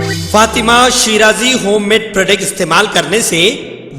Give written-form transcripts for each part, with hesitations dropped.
Fatima Shirazi homemade product इस्तेमाल करने से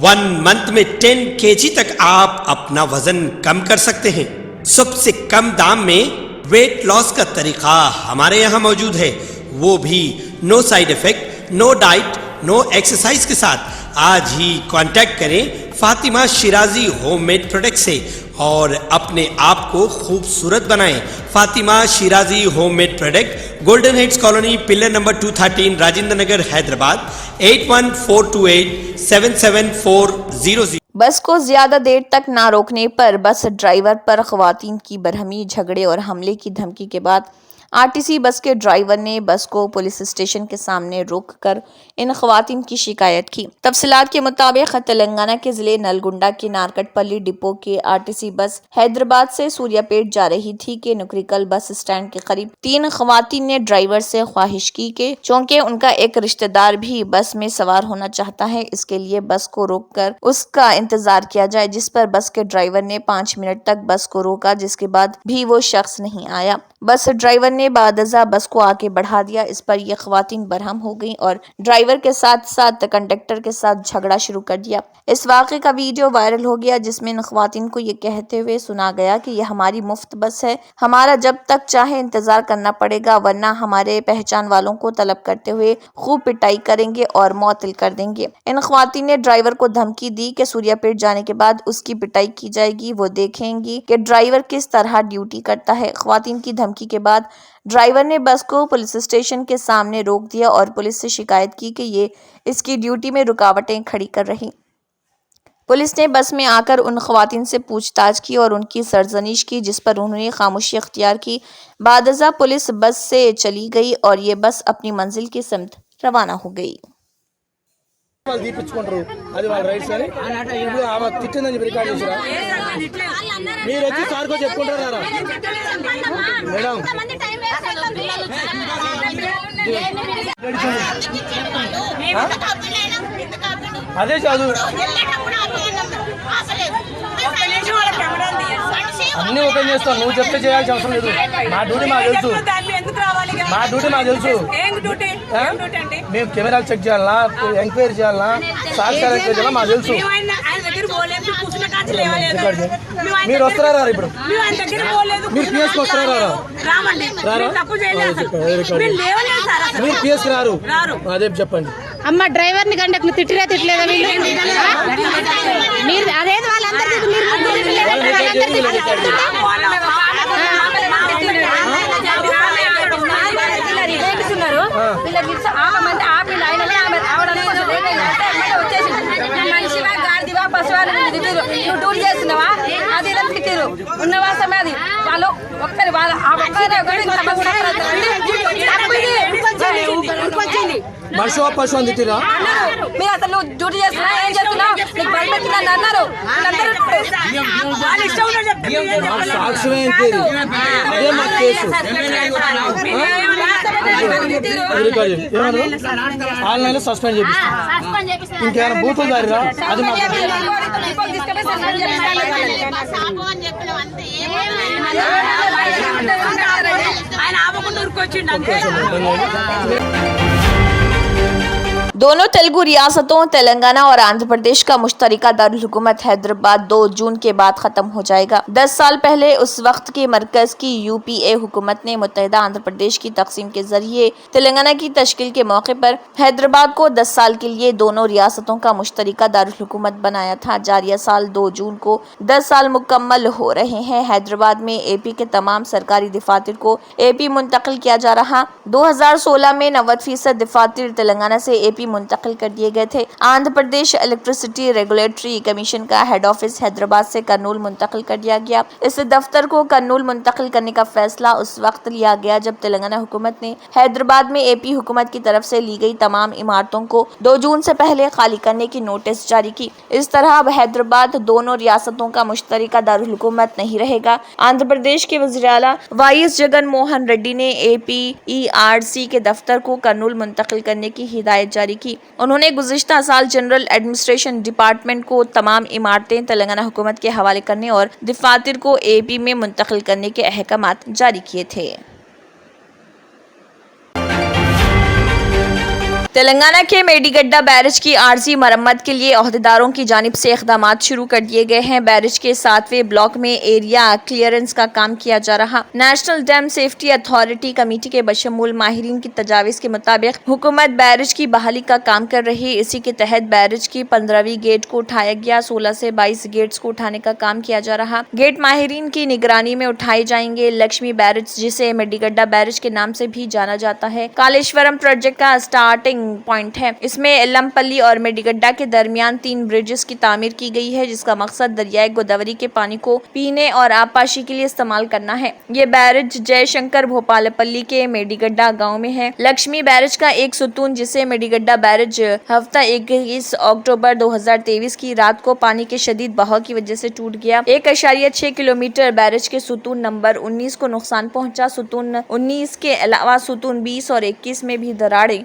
1 मंथ में 10 kg तक आप अपना वजन कम कर सकते हैं। सबसे कम दाम में वेट लॉस का तरीका हमारे यहाँ मौजूद है, वो भी no side effect, no diet, no exercise के साथ। आज ही कांटेक्ट करें फातिमा शिराजी होममेड प्रोडक्ट से और अपने आप को खूबसूरत बनाएं। Fatima Shirazi homemade product, golden heads colony, pillar number 213, Rajendra Nagar, Hyderabad 8142877400। बस को ज्यादा देर तक ना रोकने पर बस ड्राइवर पर ख्वातीन की बरहमी, झगड़े और हमले की धमकी के बाद आरटीसी बस के ड्राइवर ने बस को पुलिस स्टेशन के सामने रोक कर इन ख्वातीन की शिकायत की। तफसीलात के मुताबिक तेलंगाना के जिले नलगुंडा के नारकटपल्ली डिपो के आरटीसी बस हैदराबाद से सूर्यापेट जा रही थी कि नुकरिकल बस स्टैंड के करीब 3 ख्वातीन ने ड्राइवर से ख्वाहिश की कि चूंकि उनका एक रिश्तेदार भी बस में सवार होना चाहता है, इसके लिए बस को रोक कर उसका इंतजार किया जाए, जिस पर बस के ड्राइवर ने 5 मिनट तक बस को रोका, जिसके बाद भी वो शख्स नहीं आया। बस ड्राइवर ने बादजा बस को आगे बढ़ा दिया। इस पर ये ख्वातीन बरहम हो गईं और ड्राइवर के साथ साथ कंडक्टर के साथ झगड़ा शुरू कर दिया। इस वाक़े का वीडियो वायरल हो गया, जिसमें इन ख्वातीन को ये कहते हुए सुना गया कि यह हमारी मुफ्त बस है, हमारा जब तक चाहे इंतजार करना पड़ेगा, वरना हमारे पहचान वालों को तलब करते हुए खूब पिटाई करेंगे और मौतिल कर देंगे। इन ख्वातीन ने ड्राइवर को धमकी दी कि सूर्यापेट जाने के बाद उसकी पिटाई की जाएगी, वो देखेंगी कि ड्राइवर किस तरह ड्यूटी करता है। ख्वातीन की धमकी के बाद ड्राइवर ने बस को पुलिस स्टेशन के सामने रोक दिया और पुलिस से शिकायत की कि ये इसकी ड्यूटी में रुकावटें खड़ी कर रही। पुलिस ने बस में आकर उन ख्वातीन से पूछताछ की और उनकी सरजनिश की, जिस पर उन्होंने खामोशी अख्तियार की। बादजा पुलिस बस से चली गई और ये बस अपनी मंजिल की सिमत रवाना हो गई। వాళ్ళు తీపించుకుంటారు, అది వాళ్ళ రైట్స్ అని ఇప్పుడు ఆమె తిట్టిందని చెప్పి రికార్డ్ చేసిరా? మీరు వచ్చి సార్కో చెప్పుకుంటారా మేడం? అదే చదువు అన్ని ఓపెన్ చేస్తాను, నువ్వు చెప్తే చేయాల్సిన అవసరం లేదు. మా డ్యూటీ మాకు తెలుసు, మా డ్యూటీ మాకు తెలుసు. మేము కెమెరాలు చెక్ చేయాలన్నా, ఎంక్వైరీ చేయాలన్నా, సాక్ష్యాలు ఎంక్వైరీ చేయాలన్నా మాకు తెలుసు. మీరు వస్తున్నారా ఇప్పుడు? మీరు పిఎస్కి వస్తున్నారా? మీరు పిఎస్కి రారు, అదే చెప్పండి. అమ్మ డ్రైవర్ని కండక్టర్ తిట్టిరా తిట్టలేదా వీళ్ళు? మీరు అదేది వాళ్ళందరికీ టూర్ చేస్తున్నావా? అది ఇలా తిట్టిరు ఉన్నవా సమాధి వాళ్ళు ఒక్కరి వాళ్ళ మనిషి పశు అని తిట్టిరా? మీరు అసలు నువ్వు డ్యూటీ చేస్తున్నా, ఏం చేస్తున్నావు, నీకు బయట పెట్టిందని అన్నారు. సాక్ష్యం ఏంటి? అదే మా కేసు. ఆన్లైన్ సస్పెండ్ చేపిస్తాం. ఇంకేమైనా బూతులు దారిరా? అది ఆయన ఆపకుండా ఊరుకొచ్చిండు అంతే. दोनों तेलुगु रियासतों तेलंगाना और आंध्र प्रदेश का मुश्तरका दारुल हुकूमत हैदराबाद 2 जून के बाद खत्म हो जाएगा। 10 साल पहले उस वक्त की मरकज की यूपीए हुकूमत ने मुत्तहिदा आंध्र प्रदेश की तकसीम के जरिए तेलंगाना की तश्कील के मौके पर हैदराबाद को 10 साल के लिए दोनों रियासतों का मुश्तरका दारुल हुकूमत बनाया था। जारिया साल 2 जून को 10 साल मुकम्मल हो रहे हैं। हैदराबाद में एपी के तमाम सरकारी दफातर को एपी मुंतकिल किया जा रहा। 2016 में 90% दफातर तेलंगाना से एपी मुंतकिल कर दिए गए थे। Andhra Pradesh electricity regulatory commission का हेड ऑफिस हैदराबाद से कर्नूल मुंतकिल कर दिया गया। इस दफ्तर को कर्नूल मुंतकिल करने का फैसला उस वक्त लिया गया जब तेलंगाना हुकूमत ने हैदराबाद में एपी हुकूमत की तरफ से ली गई तमाम इमारतों को 2 जून से पहले खाली करने की नोटिस जारी की। इस तरह अब हैदराबाद दोनों रियासतों का मुश्तरका दारुल हुकूमत नहीं रहेगा। आंध्र प्रदेश के वज़ीर आला वाईएस जगन मोहन रेड्डी ने एपीईआरसी के दफ्तर को कर्नूल मुंतकिल करने की हिदायत जारी की। उन्होंने गुज़िश्ता साल जनरल एडमिनिस्ट्रेशन डिपार्टमेंट को तमाम इमारतें तेलंगाना हुकूमत के हवाले करने और दफातर को एपी में मुंतकिल करने के अहकामात जारी किए थे। تلنگانہ کے میڈیگڈہ بیرج کی عارضی مرمت کے لیے عہدیداروں کی جانب سے اقدامات شروع کر دیے گئے ہیں۔ بیرج کے 7ویں بلاک میں ایریا کلیئرنس کا کام کیا جا رہا۔ National dam safety authority committee کے بشمول ماہرین کی تجاویز کے مطابق حکومت بیرج کی بحالی کا کام کر رہی۔ اسی کے تحت بیرج کی 15ویں گیٹ کو اٹھایا گیا۔ 16 سے 22 گیٹس کو اٹھانے کا کام کیا جا رہا۔ گیٹ ماہرین کی نگرانی میں اٹھائے جائیں گے۔ لکشمی بیرج، جسے میڈیگڈہ بیرج کے نام سے بھی جانا جاتا ہے، کالیشورم پروجیکٹ کا سٹارٹنگ پوائنٹ ہے۔ اس میں ایلمپلی اور میڈیگڈہ کے درمیان 3 برجز کی تعمیر کی گئی ہے، جس کا مقصد دریائے گوداوری کے پانی کو پینے اور آبپاشی کے لیے استعمال کرنا ہے۔ یہ بیرج جے شنکر بھوپالپلی کے میڈیگڈہ گاؤں میں ہے۔ لکشمی بیرج کا ایک ستون، جسے میڈیگڈہ بیرج ہفتہ 21 اکتوبر 2023 کی رات کو پانی کے شدید بہاؤ کی وجہ سے ٹوٹ گیا۔ 1.6 کلومیٹر بیرج کے ستون نمبر 19 کو نقصان پہنچا۔ ستون 19 کے علاوہ ستون 20 اور 21 میں بھی دراڑیں۔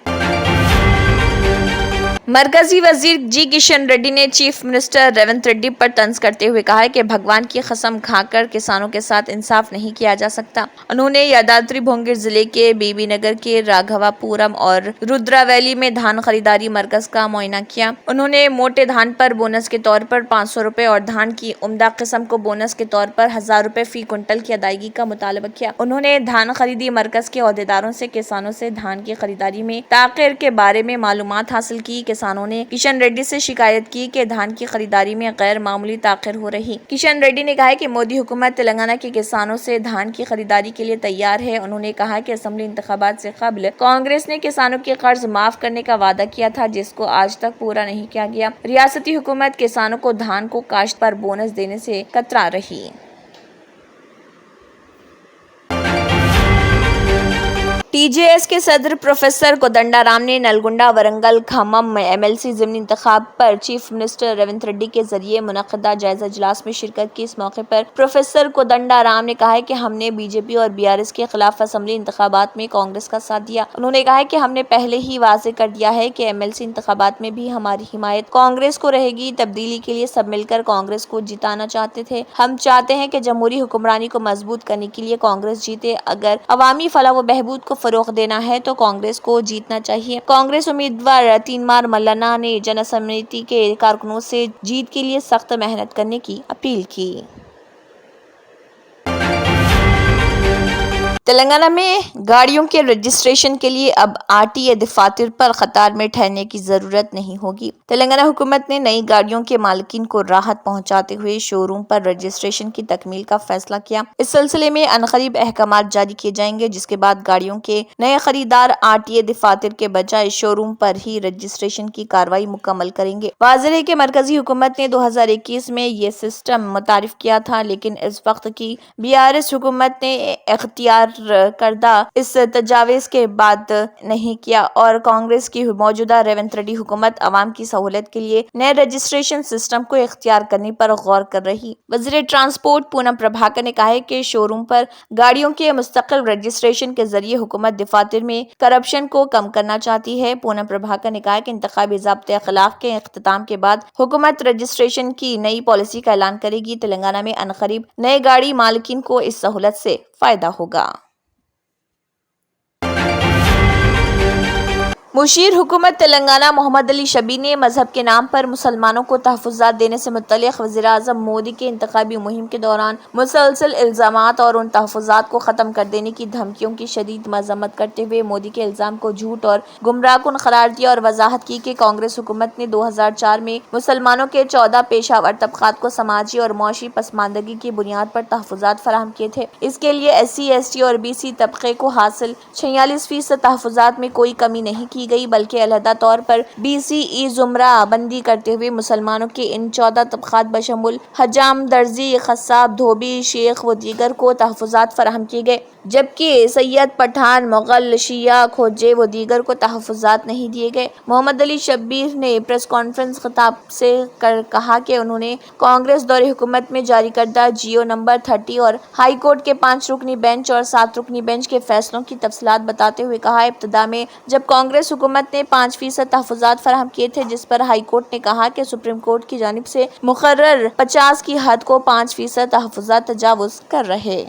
مرکزی وزیر جی کشن ریڈی نے چیف منسٹر ریونت ریڈی پر طنز کرتے ہوئے کہا ہے کہ بھگوان کی قسم کھا کر کسانوں کے ساتھ انصاف نہیں کیا جا سکتا۔ انہوں نے یاداتری بھونگیر ضلع کے بی بی نگر کے راگھوا پورم اور رودرا ویلی میں دھان خریداری مرکز کا معائنہ کیا۔ انہوں نے موٹے دھان پر بونس کے طور پر 500 روپے اور دھان کی عمدہ قسم کو بونس کے طور پر 1000 روپے فی کنٹل کی ادائیگی کا مطالبہ کیا۔ انہوں نے دھان خریدی مرکز کے عہدیداروں سے کسانوں سے دھان کی خریداری میں تاخیر کے بارے میں معلومات حاصل کی۔ کسانوں نے کشن ریڈی سے شکایت کی کہ دھان کی خریداری میں غیر معمولی تاخیر ہو رہی۔ کشن ریڈی نے کہا کہ مودی حکومت تلنگانہ کے کسانوں سے دھان کی خریداری کے لیے تیار ہے۔ انہوں نے کہا کہ اسمبلی انتخابات سے قبل کانگریس نے کسانوں کے قرض معاف کرنے کا وعدہ کیا تھا، جس کو آج تک پورا نہیں کیا گیا۔ ریاستی حکومت کسانوں کو دھان کو کاشت پر بونس دینے سے کترا رہی۔ ٹی جے ایس کے صدر پروفیسر کودنڈا رام نے Nalgonda, Warangal, Khammam M L C ضمنی انتخاب پر چیف منسٹر ریونت ریڈی کے ذریعے منعقدہ جائزہ اجلاس میں شرکت کی۔ اس موقع پر پروفیسر کودنڈا رام نے کہا کہ ہم نے بی جے پی اور بی آر ایس کے خلاف اسمبلی انتخابات میں کانگریس کا ساتھ دیا۔ انہوں نے کہا کہ ہم نے پہلے ہی واضح کر دیا ہے کہ ایم ایل سی انتخابات میں بھی ہماری حمایت کانگریس کو رہے گی۔ تبدیلی کے لیے سب مل کر کانگریس کو جتانا چاہتے تھے۔ ہم چاہتے ہیں کہ جمہوری حکمرانی کو مضبوط کرنے کے لیے کانگریس جیتے۔ اگر عوامی فلاح و بہبود کو فروغ دینا ہے تو کانگریس کو جیتنا چاہیے۔ کانگریس امیدوار تینمار ملنا نے جن سمیتی کے کارکنوں سے جیت کے لیے سخت محنت کرنے کی اپیل کی۔ تلنگانہ میں گاڑیوں کے رجسٹریشن کے لیے اب آر ٹی اے دفاتر پر قطار میں ٹھہرنے کی ضرورت نہیں ہوگی۔ تلنگانہ حکومت نے نئی گاڑیوں کے مالکین کو راحت پہنچاتے ہوئے شو روم پر رجسٹریشن کی تکمیل کا فیصلہ کیا۔ اس سلسلے میں عنقریب احکامات جاری کیے جائیں گے، جس کے بعد گاڑیوں کے نئے خریدار آر ٹی اے دفاتر کے بجائے شو روم پر ہی رجسٹریشن کی کارروائی مکمل کریں گے۔ واضح ہے کہ مرکزی حکومت نے 2021 میں یہ سسٹم متعارف کیا تھا، لیکن اس وقت کی بی آر ایس حکومت نے اختیار کردہ اس تجاویز کے بعد نہیں کیا، اور کانگریس کی موجودہ ریونت ریڈی حکومت عوام کی سہولت کے لیے نئے رجسٹریشن سسٹم کو اختیار کرنے پر غور کر رہی۔ وزیر ٹرانسپورٹ پونم پربھاکر نے کہا ہے کہ شو روم پر گاڑیوں کے مستقل رجسٹریشن کے ذریعے حکومت دفاتر میں کرپشن کو کم کرنا چاہتی ہے۔ پونم پربھاکر نے کہا کہ انتخابی ضابط اخلاق کے اختتام کے بعد حکومت رجسٹریشن کی نئی پالیسی کا اعلان کرے گی۔ تلنگانہ میں عنقریب نئے گاڑی مالکین کو اس سہولت سے فائدہ ہوگا۔ مشیر حکومت تلنگانہ محمد علی شبیر نے مذہب کے نام پر مسلمانوں کو تحفظات دینے سے متعلق وزیر اعظم مودی کے انتخابی مہم کے دوران مسلسل الزامات اور ان تحفظات کو ختم کر دینے کی دھمکیوں کی شدید مذمت کرتے ہوئے مودی کے الزام کو جھوٹ اور گمراہ کن قرار دیا اور وضاحت کی کہ کانگریس حکومت نے 2004 میں مسلمانوں کے 14 پیشہ ور طبقات کو سماجی اور معاشی پسماندگی کی بنیاد پر تحفظات فراہم کیے تھے۔ اس کے لیے ایس سی، ایس ٹی اور بی سی طبقے کو حاصل 46% تحفظات میں کوئی کمی نہیں کی گئی، بلکہ علیحدہ طور پر بی سی ای زمرہ بندی کرتے ہوئے مسلمانوں کے ان 14 طبقات بشمول حجام، درزی، قصاب، دھوبی، شیخ و دیگر کو تحفظات فراہم کیے گئے، جبکہ سید، پٹھان، مغل، شیعہ، کھوجے و دیگر کو تحفظات نہیں دیے گئے۔ محمد علی شبیر نے پریس کانفرنس خطاب سے کہا کہ انہوں نے کانگریس دور حکومت میں جاری کردہ جیو نمبر 30 اور ہائی کورٹ کے 5 رکنی بینچ اور 7 رکنی بینچ کے فیصلوں کی تفصیلات بتاتے ہوئے کہا، ابتدا میں جب کانگریس حکومت نے 5% تحفظات فراہم کیے تھے، جس پر ہائی کورٹ نے کہا کہ سپریم کورٹ کی جانب سے مقرر 50 کی حد کو 5% تحفظات تجاوز کر رہے۔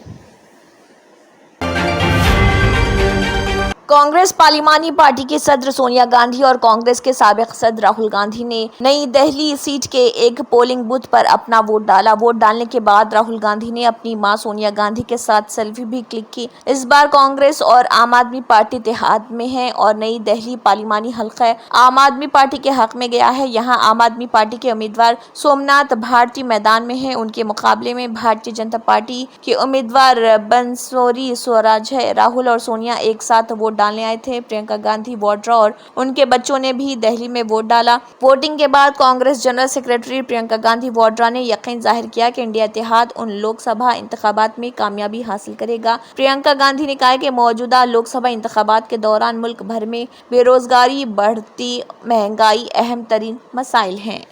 कांग्रेस पार्लिमानी पार्टी की सदर सोनिया गांधी और कांग्रेस के साबिक सदर राहुल गांधी ने नई दिल्ली सीट के एक पोलिंग बूथ पर अपना वोट डाला। वोट डालने के बाद राहुल गांधी ने अपनी मां सोनिया गांधी के साथ सेल्फी भी क्लिक की। इस बार कांग्रेस और आम आदमी पार्टी इत्तेहाद में है और नई दिल्ली पार्लिमानी हल्का आम आदमी पार्टी के हक में गया है। यहाँ आम आदमी पार्टी के उम्मीदवार सोमनाथ भारती मैदान में है। उनके मुकाबले में भारतीय जनता पार्टी के उम्मीदवार बंसोरी स्वराज है। राहुल और सोनिया एक साथ वोट डालने आए थे। प्रियंका गांधी वाड्रा और उनके बच्चों ने भी दिल्ली में वोट डाला। वोटिंग के बाद कांग्रेस जनरल सेक्रेटरी प्रियंका गांधी वाड्रा ने यकीन जाहिर किया कि इंडिया इत्तेहाद उन लोकसभा इंतखाबात में कामयाबी हासिल करेगा। प्रियंका गांधी ने कहा कि मौजूदा लोकसभा इंतखाबात के दौरान मुल्क भर में बेरोजगारी, बढ़ती महंगाई अहम तरीन मसाइल हैं।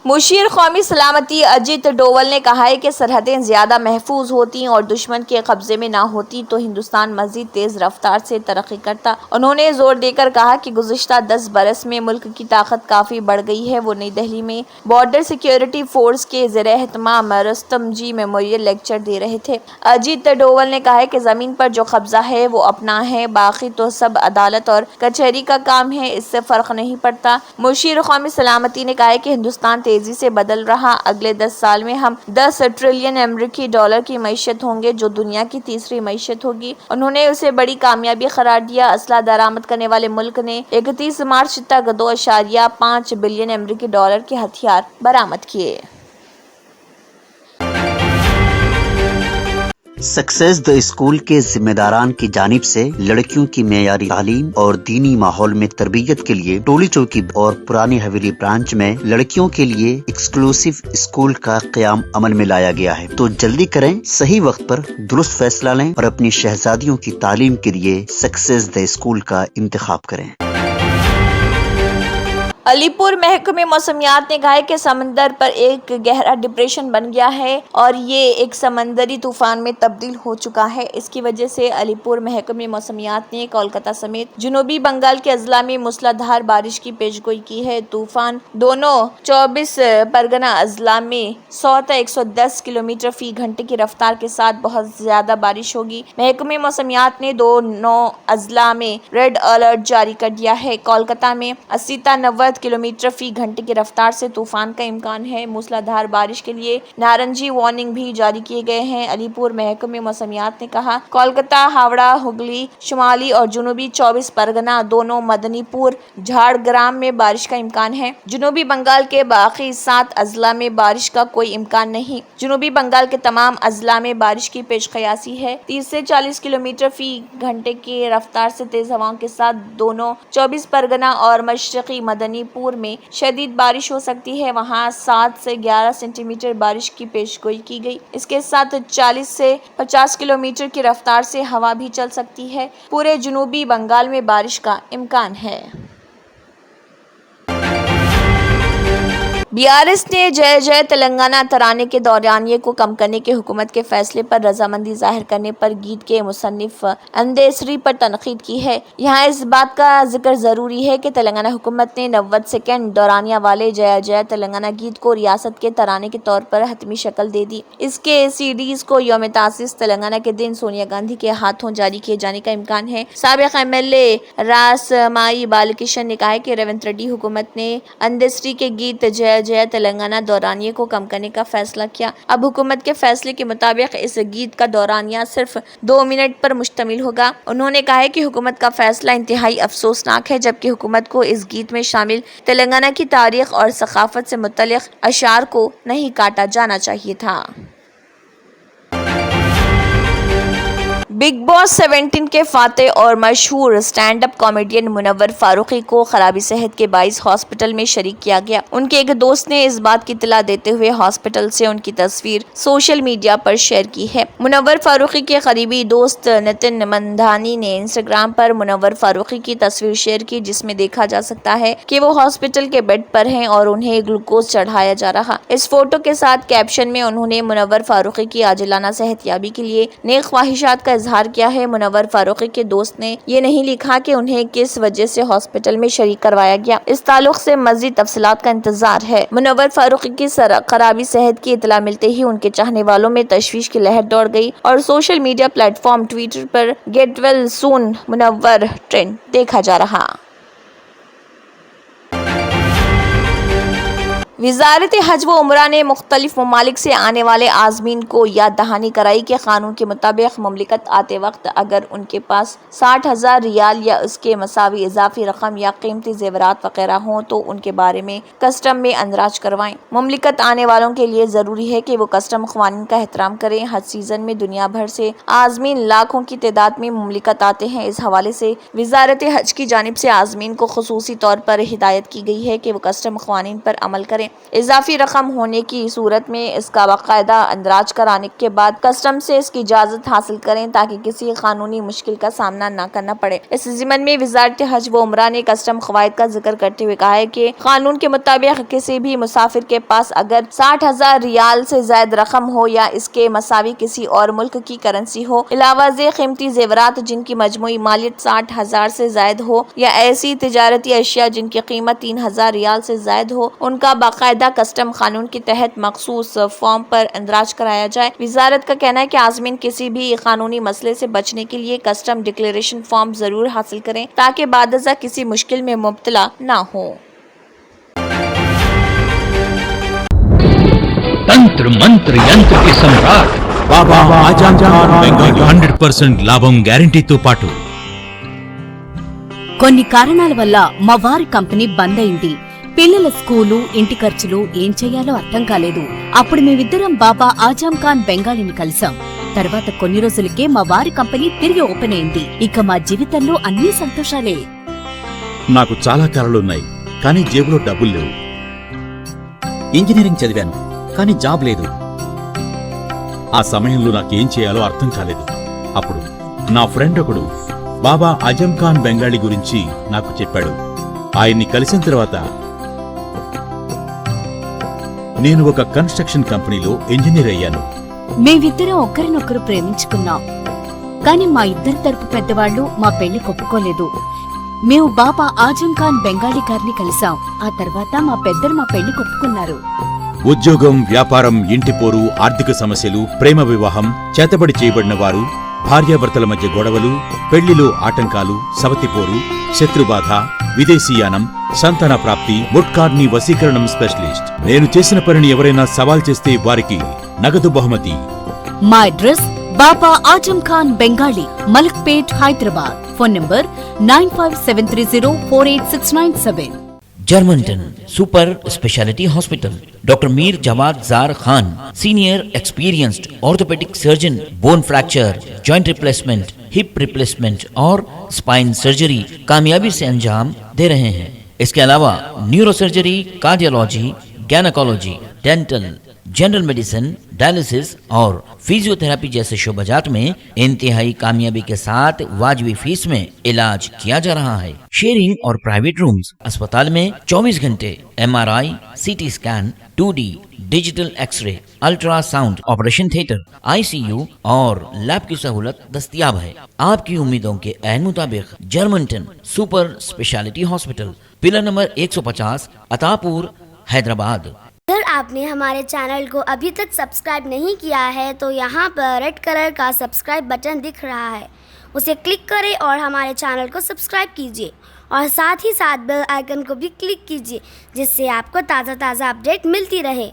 मुशीर कौमी सलामती अजीत डोवल ने कहा है कि सरहदें ज़्यादा महफूज होती और दुश्मन के कब्जे में ना होती तो हिंदुस्तान मज़ीद तेज़ रफ्तार से तरक्की करता। उन्होंने जोर देकर कहा कि गुज़िश्ता 10 बरस में मुल्क की ताकत काफ़ी बढ़ गई है। वो नई दिल्ली में बॉर्डर सिक्योरिटी फोर्स के ज़ेर-ए-एहतमाम रुस्तम जी मेमोरियल लेक्चर दे रहे थे। अजीत डोवल ने कहा है कि ज़मीन पर जो कब्जा है वो अपना है, बाकी तो सब अदालत और कचहरी का काम है, इससे फ़र्क नहीं पड़ता। मुशीर कौमी सलामती ने कहा है कि हिंदुस्तान तेजी से बदल रहा। अगले 10 साल में हम 10 ट्रिलियन अमेरिकी डॉलर की मईशत होंगे जो दुनिया की तीसरी मईशत होगी। उन्होंने उसे बड़ी कामयाबी करार दिया। असला दरामद करने वाले मुल्क ने 31 मार्च तक 2.5 बिलियन अमेरिकी डॉलर के हथियार बरामद किए। सक्सेस द स्कूल के जिम्मेदारान की जानिब से लड़कियों की मेयारी तालीम और दीनी माहौल में तरबियत के लिए टोली चौकी और पुरानी हवेली ब्रांच में लड़कियों के लिए एक्सक्लूसिव स्कूल का क़याम अमल में लाया गया है। तो जल्दी करें, सही वक्त पर दुरुस्त फैसला लें और अपनी शहजादियों की तालीम के लिए सक्सेस द स्कूल का इंतखाब करें। अलीपुर महकमे मौसमियात ने कहा है कि समंदर पर एक गहरा डिप्रेशन बन गया है और ये एक समंदरी तूफान में तब्दील हो चुका है। इसकी वजह से अलीपुर महकमे मौसमियात ने कोलकाता समेत जनूबी बंगाल के अजला में मूसलाधार बारिश की पेशगोई की है। तूफान दोनों 24 परगना अजला में 100 से 110 किलोमीटर फी घंटे की रफ्तार के साथ बहुत ज्यादा बारिश होगी। महकमे मौसमियात ने दोनों अजला में रेड अलर्ट जारी कर दिया है। कोलकाता में 80 से 90 किलोमीटर फी घंटे की रफ्तार से तूफान का इम्कान है। मूसलाधार बारिश के लिए नारंगी वार्निंग भी जारी किए गए हैं। अलीपुर महकमे मौसमियात ने कहा, कोलकाता, हावड़ा, हुगली, शुमाली और जनूबी 24 परगना, दोनों मदनीपुर, झाड़ग्राम में बारिश का इम्कान है। जनूबी बंगाल के बाकी 7 अजला में बारिश का कोई इम्कान नहीं। जनूबी बंगाल के तमाम अजला में बारिश की पेशकयासी है। 30 से 40 किलोमीटर फी घंटे की रफ्तार से तेज हवाओं के साथ दोनों 24 परगना और मशरकी मदनीपुर में शदीद बारिश हो सकती है। वहां 7 से 11 सेंटीमीटर बारिश की पेशगोई की गई। इसके साथ 40 से 50 किलोमीटर की रफ्तार से हवा भी चल सकती है। पूरे जनूबी बंगाल में बारिश का इम्कान है। बीआरएस ने जय जय तेलंगाना तराने के दौरानिये को कम करने के हुकूमत के फैसले पर रजामंदी जाहिर करने पर गीत के मुसन्निफ अंदेसरी पर तनकीद की है। यहाँ इस बात का जिक्र जरूरी है कि तेलंगाना हुकूमत ने 90 सेकेंड दौरानिया वाले जय जय तेलंगाना गीत को रियासत के तराने के तौर पर हतमी शक्ल दे दी। इसके सीडीज को यौम तासीस तेलंगाना के दिन सोनिया गांधी के हाथों जारी किए जाने का इम्कान है। साबिक एमएलए रासमाई बालकिशन ने कहा है कि रेवंत रेड्डी हुकूमत ने अंदेसरी के गीत जय जय तेलंगाना दौरानिये को कम करने का फैसला किया। अब हुकूमत के फैसले के मुताबिक इस गीत का दौरानिया सिर्फ 2 मिनट पर मुश्तमिल होगा। उन्होंने कहा है कि हुकूमत का फैसला इंतहाई अफसोसनाक है, जबकि हुकूमत को इस गीत में शामिल तेलंगाना की तारीख और सकाफत से मुतल्लिक अशार को नहीं काटा जाना चाहिए था। बिग बॉस 17 के फाते और मशहूर stand up comedian Munawar Faruqui को खराबी सेहत के बाइस हॉस्पिटल में शरीक किया गया। उनके एक दोस्त ने इस बात की इत्तला देते हुए हॉस्पिटल से उनकी तस्वीर सोशल मीडिया पर शेयर की है। मुनव्वर फारूकी के करीबी दोस्त नितिन मंधानी ने इंस्टाग्राम पर मुनव्वर फारूकी की तस्वीर शेयर की, जिसमें देखा जा सकता है कि वो हॉस्पिटल के बेड पर हैं और उन्हें ग्लूकोज चढ़ाया जा रहा। इस फोटो के साथ कैप्शन में उन्होंने मुनव्वर फारूकी की आजिलाना सेहतयाबी के लिए नेक ख्वाहिशात का इजहार इजहार किया है। मुनव्वर फारूकी के दोस्त ने ये नहीं लिखा कि उन्हें किस वजह से हॉस्पिटल में शरीक करवाया गया। इस ताल्लुक से मज़ीद तफसीलात का इंतजार है। मुनव्वर फारूकी की खराबी सेहत की इतला मिलते ही उनके चाहने वालों में तशवीश की लहर दौड़ गई और सोशल मीडिया प्लेटफॉर्म ट्विटर पर get well soon Munawar trend देखा जा रहा। वज़ारत हज व उमरा ने मुख्तलिफ ममालिक से आने वाले आज़मीन को याद दहानी कराई कि क़ानून के मुताबिक मुमलिकत आते वक्त अगर उनके पास 60,000 रियाल या उसके मसावी इजाफी रकम या कीमती जेवरात वगैरह हों तो उनके बारे में कस्टम में अंदराज करवाएं। मुमलिकत आने वालों के लिए ज़रूरी है कि वो कस्टम क़वानीन का एहतराम करें। हज सीज़न में दुनिया भर से आज़मीन लाखों की तादाद में मुमलिकत आते हैं। इस हवाले से वज़ारत हज की जानिब से आज़मीन को खुसूसी तौर पर हिदायत की गई है कि वो कस्टम क़वानीन पर अमल करें। इजाफी रकम होने की सूरत में इसका बाकायदा अंदराज कराने के बाद कस्टम से इसकी इजाज़त हासिल करें ताकि किसी कानूनी मुश्किल का सामना न करना पड़े। इस ज़िमन में वज़ारत हज व उमरा ने कस्टम क़वायद का जिक्र करते हुए कहा है कि कानून के मुताबिक किसी भी मुसाफिर के पास अगर 60,000 रियाल से ज़ायद रकम हो या इसके मसावी किसी और मुल्क की करेंसी हो, अलावा कीमती जेवरात जिनकी मजमूई मालियत 60,000 से ज़ायद हो या ऐसी तिजारती अशिया जिनकी कीमत 3,000 रियाल से ज़ायद हो, उनका बाकायदा कस्टम कानून के तहत मखसूस फॉर्म पर अंदराज कराया जाए। वजारत का कहना है कि आज़मीन किसी भी कानूनी मसले से बचने के लिए कस्टम डिक्लेरेशन फॉर्म जरूर हासिल करें ताकि बादजा किसी मुश्किल में मुब्तला ना हो। तंत्र मंत्र यंत्र के सम्राट बाबा आजम खान బెంగాలీ 100% లాభం గ్యారెంటీతో పాటు కొన్ని కారణాల వల్ల మా వారి కంపెనీ బంద్ అయింది. పిల్లల స్కూలు, ఇంటి ఖర్చులు ఏం చెయ్యాలో అర్థం కాలేదు. అప్పుడు మేమిద్దరం బాబా ఆజం ఖాన్ బెంగాలీని కలిసాం. తర్వాత కొన్ని రోజులకే మా వారి కంపెనీ తిరిగి ఓపెన్ అయింది. ఇక మా జీవితంలో అన్ని సంతోషాలే. నాకు చాలా కలలున్నాయి, కానీ జేబులో డబ్బులు లేవు. ఇంజనీరింగ్ చదివాను, కానీ జాబ్ లేదు. ఆ సమయంలో నాకేం చేయాలో అర్థం కాలేదు. అప్పుడు నా ఫ్రెండ్ ఒకడు బాబా ఆజం ఖాన్ బెంగాలీ గురించి నాకు చెప్పాడు. ఆయన్ని కలిసిన తర్వాత నేను ఒక కన్స్ట్రక్షన్ కంపెనీలో ఇంజనీర్ అయ్యాను. మేమిద్దరం ఒకరినొకరు ప్రేమించుకున్నాం. కాని మా ఇద్దరి తరపు పెద్దవాళ్లు మా పెళ్లి ఒప్పుకోలేదు. మేము బాబా ఆజం ఖాన్ బెంగాలీ గారిని కలిసాం. ఆ తర్వాత మా పెద్దలు మా పెళ్లి ఒప్పుకున్నారు. ఉద్యోగం, వ్యాపారం, ఇంటిపోరు, ఆర్థిక సమస్యలు, ప్రేమ వివాహం, చేతబడి చేయబడిన వారు, భార్యాభర్తల మధ్య గొడవలు, పెళ్లిలో ఆటంకాలు, సవతిపోరు, శత్రుబాధ, విదేశీయానం, సంతాన ప్రాప్తి, ముట్కార్ని వశీకరణం స్పెషలిస్ట్. నేను చేసిన పనిని ఎవరైనా సవాల్ చేస్తే వారికి నగదు బహుమతి. మా address Baba Azam Khan Bengali, Malakpet, Hyderabad. Phone number 9573048697. जर्मनटन super speciality hospital, doctor Mir Jawad Jar Khan, senior experienced orthopaedic surgeon, bone fracture, joint replacement, hip replacement और स्पाइन सर्जरी कामयाबी से अंजाम दे रहे हैं. इसके अलावा neuro surgery, cardiology, gynaecology, dental, general medicine, dialysis और फिजियोथेरेपी जैसे शोबाजात में इंतहाई कामयाबी के साथ वाजबी फीस में इलाज किया जा रहा है. शेयरिंग और प्राइवेट रूम्स. अस्पताल में 24 घंटे MRI, CT scan, 2D digital xray, ultrasound, operation theatre, ICU और लैब की सहूलत दस्तयाब है. आपकी उम्मीदों के ऐन मुताबिक Germanten super speciality hospital, pillar number 150, Attapur, Hyderabad. अगर आपने हमारे चैनल को अभी तक सब्सक्राइब नहीं किया है तो यहाँ पर रेड कलर का सब्सक्राइब बटन दिख रहा है, उसे क्लिक करें और हमारे चैनल को सब्सक्राइब कीजिए और साथ ही साथ बेल आइकन को भी क्लिक कीजिए जिससे आपको ताज़ा अपडेट मिलती रहे.